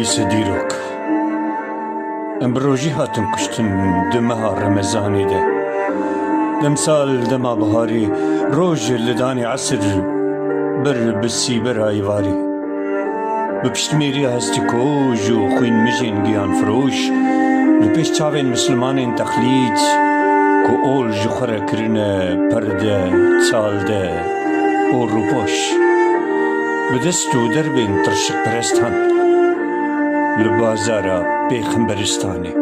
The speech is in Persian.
پۆلیسە دیرۆک ئەمڕۆژی هاتم کوشتن دمەها ڕەمەزانێدا دەمساڵ دەما بەهاری ڕۆژێ لە دانی عەسر بەر بسی بەر ئایواری بە پشتمێری هەستی کۆژ و خوین مژێن گیان فرۆش لە پێش چاوێن مسلمانێن تەقلید کە ئۆڵ ji xwe re kirine perde çalde û rûpoş bi dest û derbên tirşikperestan li bazara Pêxemberistanê